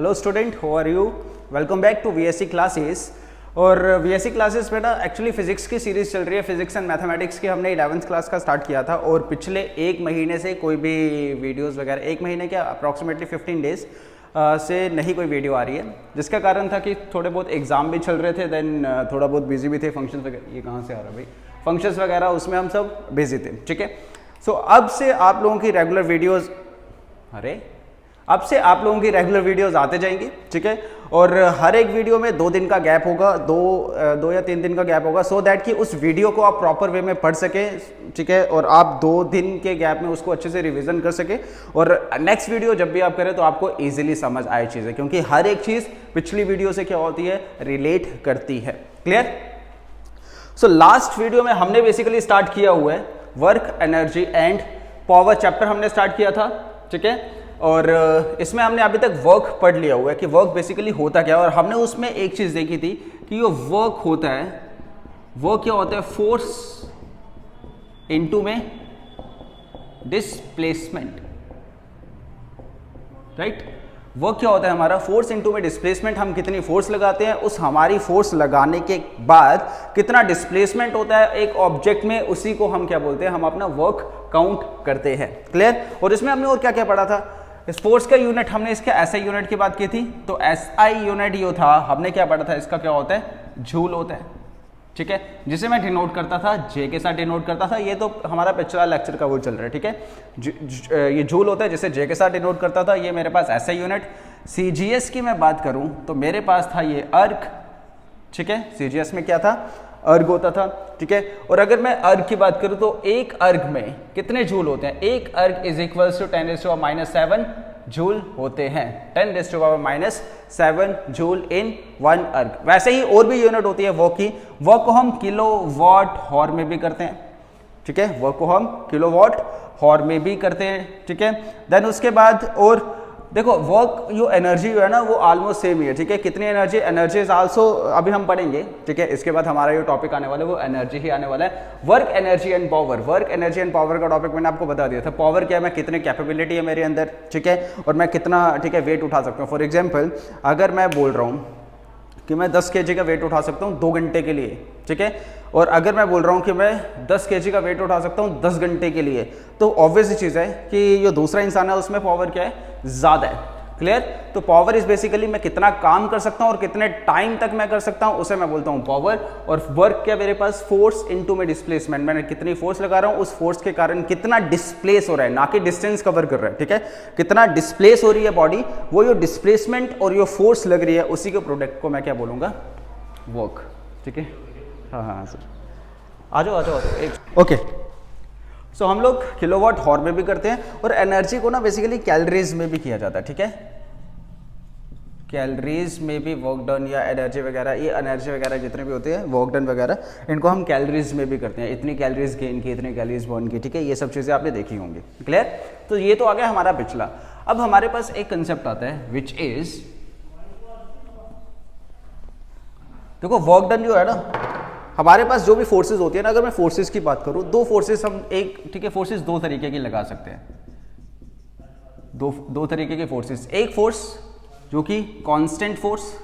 Hello student, how are you? Welcome back to VSC classes. और VSC classes में ना actually physics की series चल रही है। फिजिक्स एंड मैथमेटिक्स की हमने 11th क्लास का स्टार्ट किया था और पिछले एक महीने से कोई भी वीडियोस वगैरह, एक महीने क्या अप्रॉक्सीमेटली 15 डेज से नहीं कोई वीडियो आ रही है, जिसका कारण था कि थोड़े बहुत एग्जाम भी चल रहे थे, देन थोड़ा बहुत बिजी भी थे, फंक्शंस वगैरह। ये कहाँ से आ रहा है भाई? फंक्शंस वगैरह, उसमें हम सब बिजी थे। ठीक है, सो अब से आप लोगों की रेगुलर वीडियोज़ रेगुलर वीडियोस आते जाएंगी। ठीक है, और हर एक वीडियो में 2 दिन का गैप होगा, दो या 3 दिन का गैप होगा, सो दैट कि उस वीडियो को आप प्रॉपर वे में पढ़ सके। ठीक है, और आप 2 दिन के गैप में उसको अच्छे से रिवीजन कर सके और नेक्स्ट वीडियो जब भी आप करें तो आपको इजीली समझ आए चीज़ें, क्योंकि हर एक चीज़ पिछली वीडियो से क्या होती है, रिलेट करती है। क्लियर? सो लास्ट वीडियो में हमने बेसिकली स्टार्ट किया हुआ है work, energy and power chapter हमने स्टार्ट किया था। ठीक है, और इसमें हमने अभी तक वर्क पढ़ लिया हुआ है कि वर्क बेसिकली होता क्या है, और हमने उसमें एक चीज़ देखी थी कि जो वर्क होता है वो क्या होता है, फोर्स इनटू में डिस्प्लेसमेंट। राइट, वर्क क्या होता है हमारा, फोर्स इनटू में डिस्प्लेसमेंट। हम कितनी फोर्स लगाते हैं, उस हमारी फोर्स लगाने के बाद कितना डिस्प्लेसमेंट होता है एक ऑब्जेक्ट में, उसी को हम क्या बोलते हैं, हम अपना वर्क काउंट करते हैं। क्लियर? और इसमें हमने और क्या क्या पढ़ा था, इस फोर्स का यूनिट हमने इसके एसआई यूनिट की बात की थी, तो एसआई यूनिट ये था, हमने क्या पढ़ा था, इसका क्या होता है, जूल होता है। ठीक है, जिसे मैं डिनोट करता था, जे के साथ डिनोट करता था, ये तो हमारा पिछला लेक्चर का वो चल रहा है। ठीक है, ये जूल होता है जिसे जे के साथ डिनोट करता था, ये मेरे पास एसआई यूनिट। सीजीएस की मैं बात करूं तो मेरे पास था ये अर्ग। ठीक है, सीजीएस में क्या था, अर्ग होता था। ठीक है, और अगर मैं अर्ग की बात करूं तो एक अर्ग में कितने जूल होते हैं, एक अर्ग इज इक्वल्स टू 10⁻⁻7 जूल होते हैं, 10⁻⁻7 जूल इन 1 अर्ग। वैसे ही और भी यूनिट होती है वर्क की, वर्क को हम किलो वाट हॉर में भी करते हैं। ठीक है, वर्क को हम किलो वाट हॉर में भी करते हैं। ठीक है, देन उसके बाद और देखो वर्क जो एनर्जी है ना वो ऑलमोस्ट सेम ही है। ठीक है, कितनी एनर्जी, एनर्जी इज आल्सो अभी हम पढ़ेंगे। ठीक है, इसके बाद हमारा जो टॉपिक आने वाला है वो एनर्जी ही आने वाला है, work, energy and power. Work, energy and power का टॉपिक मैंने आपको बता दिया था। पावर क्या है, मैं कितने कैपेबिलिटी है मेरे अंदर, ठीक है, और मैं कितना, ठीक है, वेट उठा सकता हूँ। फॉर एग्जाम्पल अगर मैं बोल रहा हूँ कि मैं 10 kg का वेट उठा सकता हूँ 2 घंटे के लिए, ठीक है, और अगर मैं बोल रहा हूँ कि मैं 10 kg का वेट उठा सकता हूँ 10 घंटे के लिए, तो ऑब्वियस चीज़ है कि जो दूसरा इंसान है उसमें पावर क्या है, ज़्यादा है। क्लियर? तो पावर इज बेसिकली मैं कितना काम कर सकता हूं और कितने टाइम तक मैं कर सकता हूं, उसे मैं बोलता हूं पावर। और वर्क क्या, मेरे पास फोर्स इनटू में डिस्प्लेसमेंट, मैंने कितनी फोर्स लगा रहा हूं, उस फोर्स के कारण कितना डिस्प्लेस हो रहा है, ना कि डिस्टेंस कवर कर रहा है। ठीक है, कितना डिस्प्लेस हो रही है बॉडी, वो जो डिस्प्लेसमेंट और जो फोर्स लग रही है उसी के प्रोडक्ट को मैं क्या बोलूंगा, वर्क। ठीक है, हाँ सर, आ जाओ एक ओके। सो हम लोग किलोवाट हॉर में भी करते हैं, और एनर्जी को ना बेसिकली कैलोरीज में भी किया जाता है। ठीक है, कैलोरीज में भी वर्क डन या एनर्जी वगैरह, ये एनर्जी वगैरह जितने भी होते हैं वर्क डन वगैरह, इनको हम कैलोरीज में भी करते हैं। इतनी कैलोरीज गेन की, इतनी कैलोरीज बर्न की। ठीक है, ये सब चीज़ें आपने देखी होंगी। क्लियर? तो ये तो आ गया हमारा पिछला। अब हमारे पास एक कंसेप्ट आता है विच इज, देखो वर्क डन जो है ना, हमारे पास जो भी फोर्सेस होती है ना, अगर मैं फोर्सेस की बात करूं, 2 फोर्सेस हम एक, ठीक है, फोर्सेस 2 तरीके की लगा सकते हैं, दो तरीके के फोर्सेस। एक फोर्स जो कि कांस्टेंट फोर्स,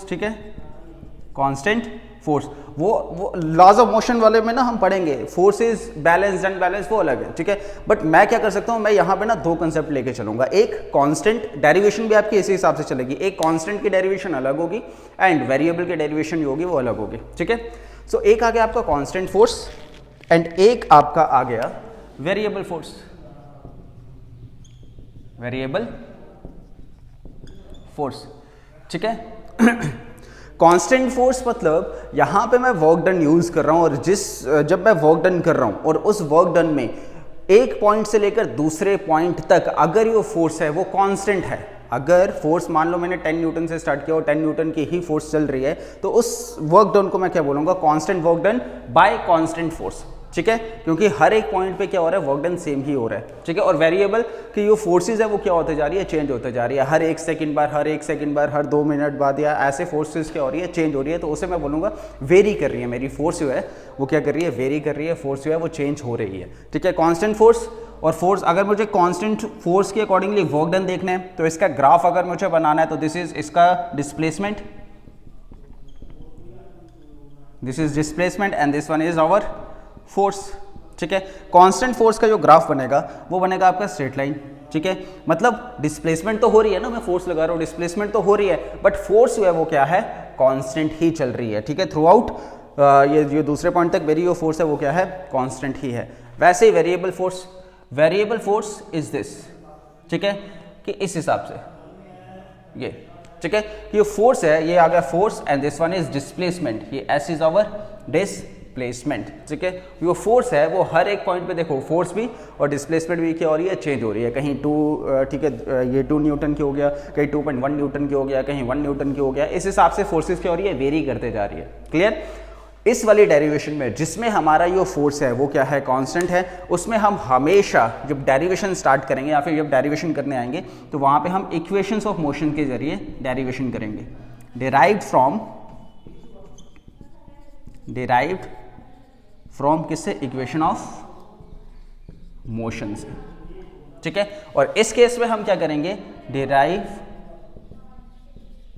ठीक है, कांस्टेंट फोर्स, वो लॉज ऑफ मोशन वाले में ना हम पढ़ेंगे, फोर्सेस बैलेंस्ड अनबैलेंस्ड वो अलग है। ठीक है, बट मैं क्या कर सकता हूं, मैं यहां पे ना 2 कंसेप्ट लेके चलूंगा। एक कांस्टेंट, डेरिवेशन भी आपकी इसी हिसाब से चलेगी, एक कांस्टेंट की डेरिवेशन अलग होगी एंड वेरिएबल की डेरिवेशन जो होगी वो अलग होगी। ठीक है, सो एक आ गया आपका कांस्टेंट फोर्स एंड एक आपका आ गया वेरिएबल फोर्स, वेरिएबल फोर्स। ठीक है, कांस्टेंट फोर्स मतलब यहां पे मैं वर्क डन यूज कर रहा हूं, और जब मैं वर्क डन कर रहा हूं और उस वर्क डन में एक पॉइंट से लेकर दूसरे पॉइंट तक अगर ये फोर्स है वो कांस्टेंट है, अगर फोर्स मान लो मैंने 10 न्यूटन से स्टार्ट किया और 10 न्यूटन की ही फोर्स चल रही है, तो उस वर्क डन को मैं क्या बोलूंगा, constant work done by constant force. ठीक है, क्योंकि हर एक पॉइंट पे क्या हो रहा है, वर्क डन सेम ही हो रहा है। ठीक है, और वेरिएबल की जो फोर्सेज है वो क्या होते जा रही है, चेंज होते जा रही है, हर 1 सेकंड बार, हर 2 मिनट बाद, या ऐसे फोर्सेज क्या हो रही है, चेंज हो रही है। तो उसे मैं बोलूंगा वेरी कर रही है, मेरी फोर्स जो है वो क्या कर रही है, वेरी कर रही है, फोर्स जो है वो चेंज हो रही है। ठीक है, कांस्टेंट फोर्स और फोर्स, अगर मुझे कांस्टेंट फोर्स के अकॉर्डिंगली वर्क डन देखना है तो इसका ग्राफ अगर मुझे बनाना है तो दिस इज इसका displacement, this is displacement and this one is our force. ठीक है, कांस्टेंट फोर्स का जो ग्राफ बनेगा वो बनेगा आपका स्ट्रेट लाइन। ठीक है, मतलब डिस्प्लेसमेंट तो हो रही है ना, मैं फोर्स लगा रहा हूँ, डिस्प्लेसमेंट तो हो रही है, बट फोर्स जो है वो क्या है, कांस्टेंट ही चल रही है। ठीक है, थ्रू आउट ये जो दूसरे पॉइंट तक मेरी जो फोर्स है वो क्या है, कांस्टेंट ही है। वैसे ही variable force, variable force is this. ठीक है, कि इस हिसाब से ये, ठीक है, ये फोर्स है, ये आ गया force and this one is displacement, ये एस इज आवर डिस्प्लेसमेंट। ठीक है, जो फोर्स है वो हर एक पॉइंट पे देखो फोर्स भी और डिस्प्लेसमेंट भी क्या हो रही है, चेंज हो रही है। कहीं 2 ठीक है ये 2 न्यूटन की हो गया, कहीं 2.1 न्यूटन की हो गया, कहीं 1 न्यूटन की हो गया। इस हिसाब से फोर्सेस क्या हो रही है, वेरी करते जा रही है। क्लियर? इस वाली डेरिवेशन में जिसमें हमारा ये फोर्स है वो क्या है, कांस्टेंट है, उसमें हम हमेशा जब डेरिवेशन स्टार्ट करेंगे या फिर जब डेरिवेशन करने आएंगे तो वहाँ पे हम इक्वेशंस ऑफ मोशन के जरिए डेरिवेशन करेंगे। डिराइव्ड फ्रॉम किससे, इक्वेशन ऑफ मोशन से। ठीक है, और इस केस में हम क्या करेंगे, derive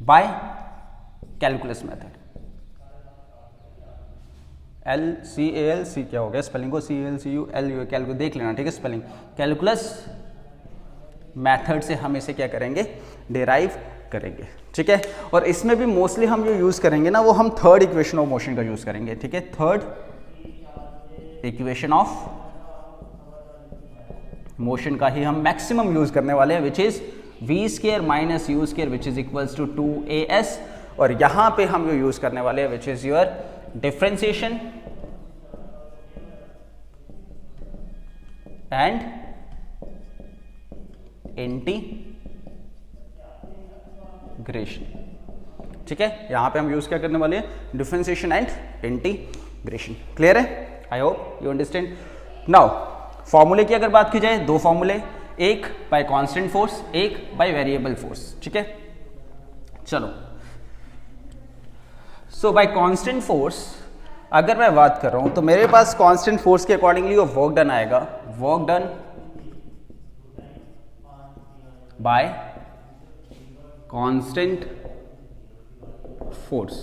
by calculus method. LCALC क्या हो गया स्पेलिंग को, CALCUL कैलकुलस देख लेना। ठीक है, स्पेलिंग कैलकुलस मेथड से हम इसे क्या करेंगे, डिराइव करेंगे। ठीक है, और इसमें भी मोस्टली हम जो यूज करेंगे ना वो हम थर्ड इक्वेशन ऑफ मोशन का यूज करेंगे। ठीक है, थर्ड इक्वेशन ऑफ मोशन का ही हम मैक्सिमम यूज करने वाले हैं, which is v² minus u² which is equals to 2as। और यहां पे हम जो यूज करने वाले हैं which is your differentiation and integration. ठीक है, यहां पे हम यूज क्या करने वाले हैं, डिफरेंशिएशन एंड इंटीग्रेशन। क्लियर है? I hope you understand. Now फॉर्मूले की अगर बात की जाए, 2 फॉर्मूले, एक बाय कांस्टेंट फोर्स, एक बाय वेरिएबल फोर्स। ठीक है, चलो सो बाय कांस्टेंट फोर्स अगर मैं बात कर रहा हूं तो मेरे पास कांस्टेंट फोर्स के अकॉर्डिंगली वो वर्क डन आएगा, work done by constant force,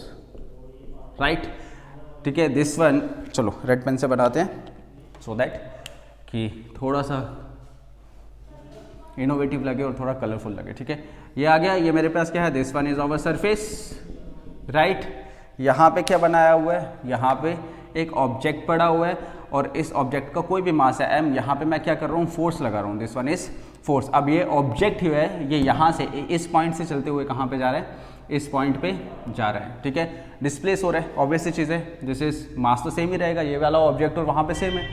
right. ठीक है, दिस वन चलो रेड पेन से बनाते हैं सो दैट कि थोड़ा सा इनोवेटिव लगे और थोड़ा कलरफुल लगे। ठीक है, ये आ गया, ये मेरे पास क्या है, this one is our surface, right. यहाँ पे क्या बनाया हुआ है, यहाँ पे एक ऑब्जेक्ट पड़ा हुआ है और इस ऑब्जेक्ट का कोई भी मास है m, यहाँ पे मैं क्या कर रहा हूँ, फोर्स लगा रहा हूँ, दिस वन इज फोर्स। अब ये ऑब्जेक्ट जो है ये यहाँ से इस पॉइंट से चलते हुए कहाँ पे जा रहा है, इस पॉइंट पे जा रहा है। ठीक है, डिस्प्लेस हो रहा है, ऑब्वियस सी चीज़ है, दिस इज मास तो सेम ही रहेगा, ये वाला ऑब्जेक्ट और वहाँ पे सेम है,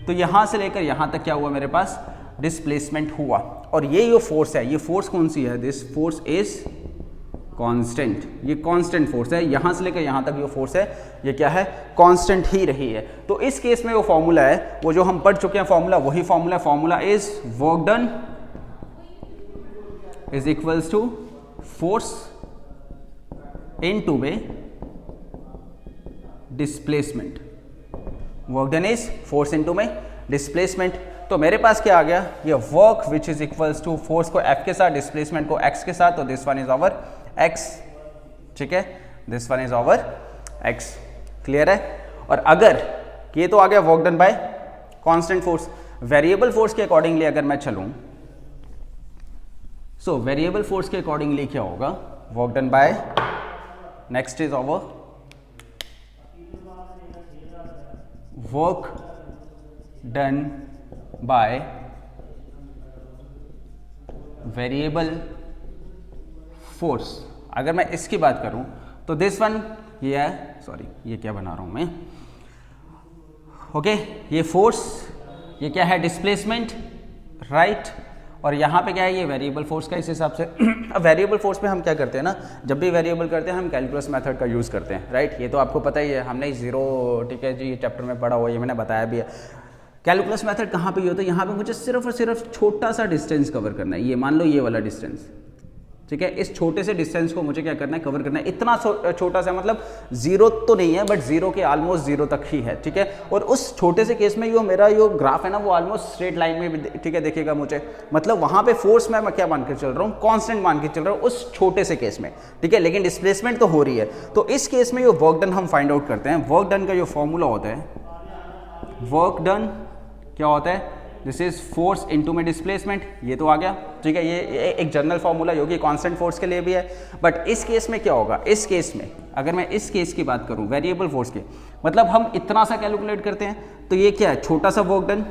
तो यहाँ से लेकर यहाँ तक क्या हुआ मेरे पास, डिस्प्लेसमेंट हुआ। और ये जो फोर्स है, ये फोर्स कौन सी है, दिस फोर्स इज कांस्टेंट, ये कांस्टेंट फोर्स है, यहाँ से लेकर यहाँ तक जो फोर्स है ये क्या है, कांस्टेंट ही रही है। तो इस केस में वो फॉर्मूला है, वो जो हम पढ़ चुके हैं फॉर्मूला, वही formula, formula is work done is equals to force into में displacement, work done is force into में डिस्प्लेसमेंट। तो मेरे पास क्या आ गया, ये work which is equals to force को F के साथ, डिस्प्लेसमेंट को x के साथ, तो this one is our x। ठीक है, this one is our x। Clear है? और अगर ये तो आ गया work done by constant force, variable force के अकॉर्डिंगली अगर मैं चलूं, सो वेरिएबल फोर्स के अकॉर्डिंगली क्या होगा, work done by, next is our work done by variable force. अगर मैं इसकी बात करूं तो दिस वन ये है, सॉरी ये क्या बना रहा हूं मैं, ओके, ये फोर्स, ये क्या है, डिस्प्लेसमेंट, राइट। और यहाँ पे क्या है, ये वेरिएबल फोर्स का, इस हिसाब से अब वेरिएबल फोर्स पे हम क्या करते हैं ना, जब भी वेरिएबल करते हैं हम कैलकुलस मेथड का यूज़ करते हैं, राइट। ये तो आपको पता ही है, हमने 0 ठीक है जी चैप्टर में पढ़ा हुआ, ये मैंने बताया भी है। कैलकुलस मेथड कहाँ पे होता है, यहाँ पे मुझे सिर्फ और सिर्फ छोटा सा डिस्टेंस कवर करना है। ये मान लो ये वाला डिस्टेंस, ठीक है। इस छोटे से डिस्टेंस को मुझे क्या करना है, कवर करना है। इतना छोटा सा मतलब जीरो तो नहीं है, बट जीरो के ऑलमोस्ट जीरो तक ही है, ठीक है। और उस छोटे से केस में जो मेरा जो ग्राफ है ना वो ऑलमोस्ट स्ट्रेट लाइन में भी, ठीक है, देखिएगा मुझे, मतलब वहां पे फोर्स मैं क्या मान के चल रहा हूँ, कांस्टेंट मान के चल रहा हूँ उस छोटे से केस में, ठीक है, लेकिन डिस्प्लेसमेंट तो हो रही है। तो इस केस में जो वर्क डन हम फाइंड आउट करते हैं, वर्क डन का जो फॉर्मूला होता है, वर्क डन क्या होता है, दिस इज फोर्स इनटू में डिस्प्लेसमेंट, ये तो आ गया, ठीक है। ये एक जनरल फॉर्मूला जो कि कांस्टेंट फोर्स के लिए भी है। बट इस केस में क्या होगा, इस केस में अगर मैं इस केस की बात करूं वेरिएबल फोर्स की, मतलब हम इतना सा कैलकुलेट करते हैं, तो ये क्या है, छोटा सा वर्क डन,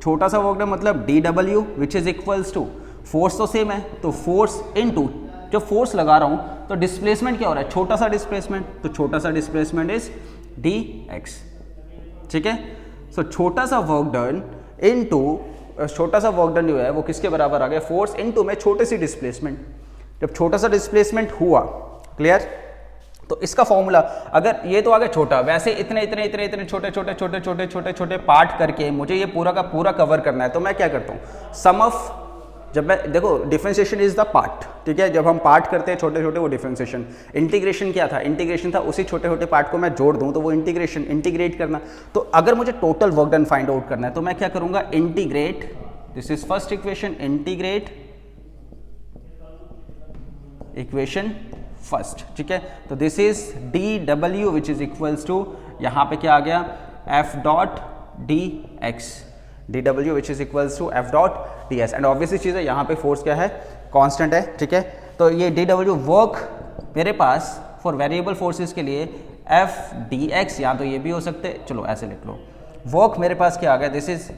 छोटा सा वर्क डन मतलब dw which is equals to, force तो सेम है, तो फोर्स इनटू जब फोर्स लगा रहा हूं तो डिस्प्लेसमेंट क्या हो रहा है, छोटा सा डिस्प्लेसमेंट, तो छोटा सा डिस्प्लेसमेंट इज dx, ठीक है। सो छोटा सा वर्क डन इनटू, छोटा सा वर्क डन जो है वो किसके बराबर आ गया, फोर्स इनटू में छोटे सी डिस्प्लेसमेंट। जब छोटा सा डिस्प्लेसमेंट हुआ, क्लियर, तो इसका फॉर्मूला, अगर ये तो आ गया छोटा, वैसे इतने इतने इतने इतने छोटे छोटे छोटे छोटे छोटे छोटे पार्ट करके मुझे ये पूरा का पूरा कवर करना है, तो मैं क्या करता हूँ, सम ऑफ, जब मैं देखो डिफरेंशिएशन इज द पार्ट, ठीक है, जब हम पार्ट करते हैं छोटे छोटे वो डिफरेंशिएशन, इंटीग्रेशन क्या था, इंटीग्रेशन था उसी छोटे छोटे पार्ट को मैं जोड़ दूं तो वो इंटीग्रेशन, इंटीग्रेट करना। तो अगर मुझे total work done find out करना है तो मैं क्या करूंगा, integrate, this is first equation, integrate equation first, ठीक है। तो this is dw which is equals to, यहां पे क्या आ गया, f dot dx, dw which is equals to f dot ds, and obviously चीज़ है यहाँ पे फोर्स क्या है, कांस्टेंट है, ठीक है। तो ये dw वर्क मेरे पास फॉर वेरिएबल फोर्सेस के लिए f dx, या तो ये भी हो सकते, चलो ऐसे लिख लो, वर्क मेरे पास क्या आ गया, this is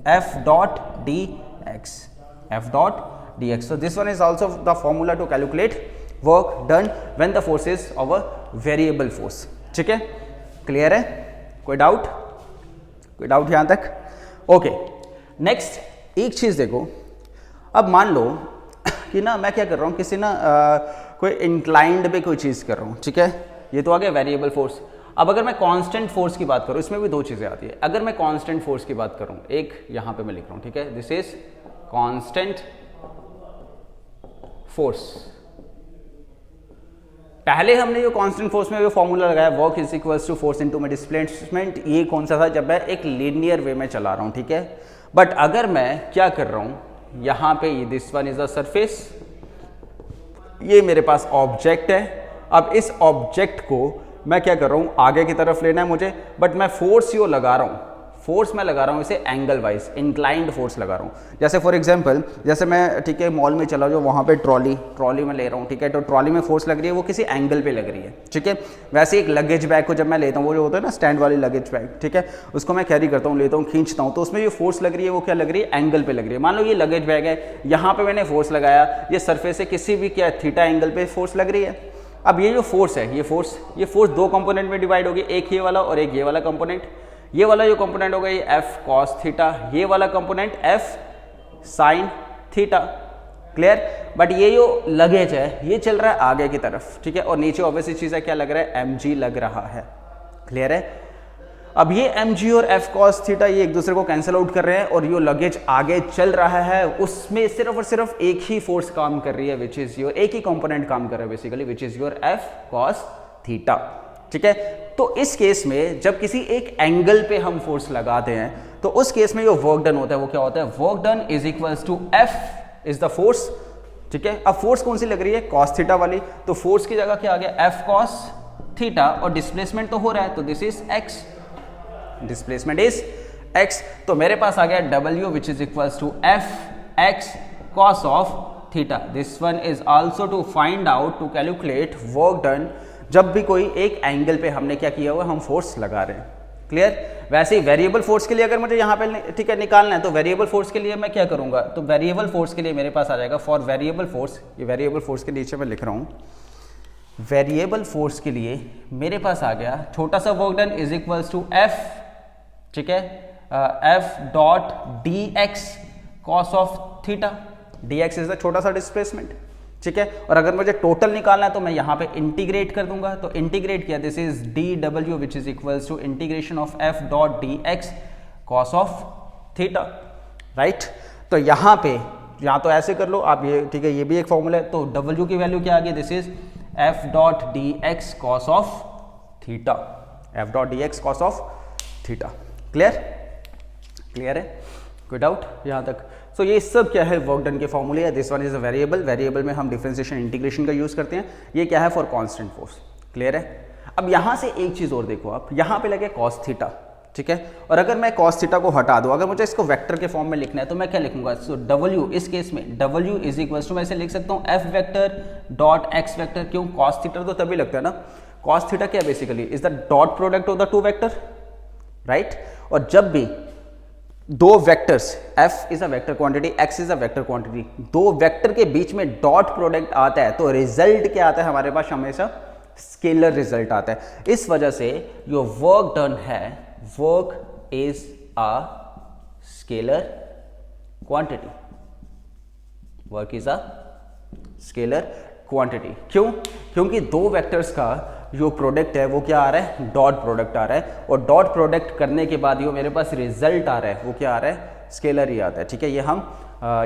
f dot dx, f dot dx। so this one is also the formula to calculate work done when the force is of a variable force, ठीक है, क्लियर है, कोई डाउट, कोई डाउट यहां तक, ओके। नेक्स्ट एक चीज देखो, अब मान लो कि ना मैं क्या कर रहा हूँ, किसी ना कोई इंक्लाइंड पे कोई चीज़ कर रहा हूँ, ठीक है, ये तो आ गया वेरिएबल फोर्स। अब अगर मैं कांस्टेंट फोर्स की बात करूँ, इसमें भी दो चीज़ें आती है। अगर मैं कांस्टेंट फोर्स की बात करूँ, एक यहाँ पे मैं लिख रहा हूँ, ठीक है, दिस इज कांस्टेंट फोर्स। पहले हमने जो कांस्टेंट फोर्स में वो फॉर्मूला लगाया, work is equals to force into में डिस्प्लेसमेंट, ये कौन सा था, जब मैं एक लीनियर वे में चला रहा हूँ, ठीक है। बट अगर मैं क्या कर रहा हूँ, यहाँ पे this one is the surface, ये मेरे पास ऑब्जेक्ट है। अब इस ऑब्जेक्ट को मैं क्या कर रहा हूँ, आगे की तरफ लेना है मुझे, बट मैं फोर्स यो लगा रहा हूँ, फोर्स मैं लगा रहा हूँ इसे एंगल वाइज, इंक्लाइंड फोर्स लगा रहा हूँ। जैसे फॉर एग्जांपल, जैसे मैं, ठीक है, मॉल में चला जाऊँ, वहाँ पे ट्रॉली में ले रहा हूँ, ठीक है, तो ट्रॉली में फोर्स लग रही है, वो किसी एंगल पे लग रही है, ठीक है। वैसे एक लगेज बैग को जब मैं लेता हूँ, वो जो होता है ना स्टैंड वाली लगेज बैग, ठीक है, उसको मैं कैरी करता हूँ, लेता हूँ, खींचता हूँ, तो उसमें जो फोर्स लग रही है वो क्या लग रही है, एंगल पे लग रही है। मान लो ये लगेज बैग है, यहाँ पे मैंने फोर्स लगाया, ये सरफेस से किसी भी क्या थीटा एंगल पे फोर्स लग रही है। अब ये जो फोर्स है, ये फोर्स दो कंपोनेंट में डिवाइड होगी, एक ये वाला और एक ये वाला कंपोनेंट। ये वाला जो कंपोनेंट होगा ये f cos थीटा, ये वाला component f sin theta, clear. But ये जो लगेज है ये चल रहा है आगे की तरफ, ठीक है, और नीचे ऑब्वियसली चीज है, क्या लग रहा है, mg लग रहा है, क्लियर है। अब ये mg और f cos थीटा ये एक दूसरे को कैंसिल आउट कर रहे हैं, और ये लगेज आगे चल रहा है, उसमें सिर्फ और सिर्फ एक ही फोर्स काम कर रही है, विच इज योर, एक ही कंपोनेंट काम कर रहा है basically, which is your f cos theta, ठीक है। तो इस केस में जब किसी एक एंगल पे हम फोर्स लगाते हैं, तो उस केस में जो वर्क डन होता है वो क्या होता है, work done is equals to f is the force, ठीक है। अब फोर्स कौन सी लग रही है, cos थीटा वाली, तो फोर्स की जगह क्या आ गया, f cos थीटा, और डिस्प्लेसमेंट तो हो रहा है, तो this is x, displacement is x। तो मेरे पास आ गया w which is equals to f x cos of theta. This one is also to find out, to calculate work done जब भी कोई एक एंगल पे हमने क्या किया हुआ, हम फोर्स लगा रहे हैं, क्लियर। वैसे ही वेरिएबल फोर्स के लिए अगर मुझे यहाँ पे, ठीक है, निकालना है, तो वेरिएबल फोर्स के लिए मैं क्या करूंगा, तो वेरिएबल फोर्स के लिए मेरे पास आ जाएगा, फॉर वेरिएबल फोर्स, ये वेरिएबल फोर्स के नीचे मैं लिख रहा हूँ, वेरिएबल फोर्स के लिए मेरे पास आ गया छोटा सा work done is equals to f, ठीक है, f dot dx cos of theta, dx is the छोटा सा डिस्प्लेसमेंट, ठीक है। और अगर मुझे टोटल निकालना है तो मैं यहाँ पे इंटीग्रेट कर दूंगा, तो इंटीग्रेट किया, दिस is dw which is equals to integration of f dot dx cos of theta, right. तो यहाँ पे यहाँ तो ऐसे कर लो आप, ये ठीक है, ये भी एक फॉर्मूला है। तो W की वैल्यू क्या आ गई, this is F dot D x cos of theta, F dot D x cos of theta. Clear है, कोई डाउट यहाँ तक? सो ये सब क्या है, वर्क डन के फॉर्मूले है। This one is a variable, variable में हम डिफरेंशिएशन इंटीग्रेशन का यूज करते हैं। ये क्या है, फॉर कांस्टेंट फोर्स। क्लियर है? अब यहाँ से एक चीज और देखो आप, यहाँ पे लगे कॉस थीटा, ठीक है, और अगर मैं कॉस थीटा को हटा दूं, अगर मुझे इसको वेक्टर के फॉर्म में लिखना है तो मैं क्या लिखूंगा? सो W, इस केस में W इज इक्वल टू, मैं इसे लिख सकता हूँ F vector dot x vector. क्यों? कॉस थीटा तो तभी लगता है ना, कॉस थीटा क्या basically is the dot product of the two vector, right? और जब भी दो vectors, F is a vector quantity, X is a vector quantity, दो वेक्टर के बीच में डॉट प्रोडक्ट आता है तो रिजल्ट क्या आता है हमारे पास? हमेशा स्केलर रिजल्ट आता है। इस वजह से जो वर्क डन है, work is a scalar quantity, work is a scalar quantity. क्यों? क्योंकि दो वेक्टर्स का जो प्रोडक्ट है वो क्या आ रहा है? डॉट प्रोडक्ट आ रहा है, और डॉट प्रोडक्ट करने के बाद जो मेरे पास रिजल्ट आ रहा है वो क्या आ रहा है? स्केलर ही आता है, ठीक है। ये हम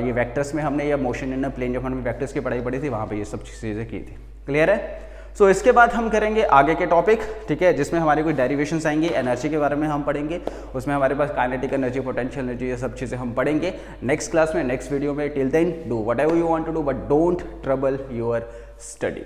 ये वेक्टर्स में हमने, या मोशन इन अ प्लेन जब हमने वेक्टर्स की पढ़ाई पढ़ी थी वहाँ पे ये सब चीज़ें की थी। क्लियर है? सो इसके बाद हम करेंगे आगे के टॉपिक, ठीक है, जिसमें हमारी कोई डेरिवेशंस आएंगे, एनर्जी के बारे में हम पढ़ेंगे, उसमें हमारे पास काइनेटिक एनर्जी, पोटेंशियल एनर्जी, ये सब चीज़ें हम पढ़ेंगे नेक्स्ट क्लास में, नेक्स्ट वीडियो में। Till then do whatever you want to do, but don't trouble your study.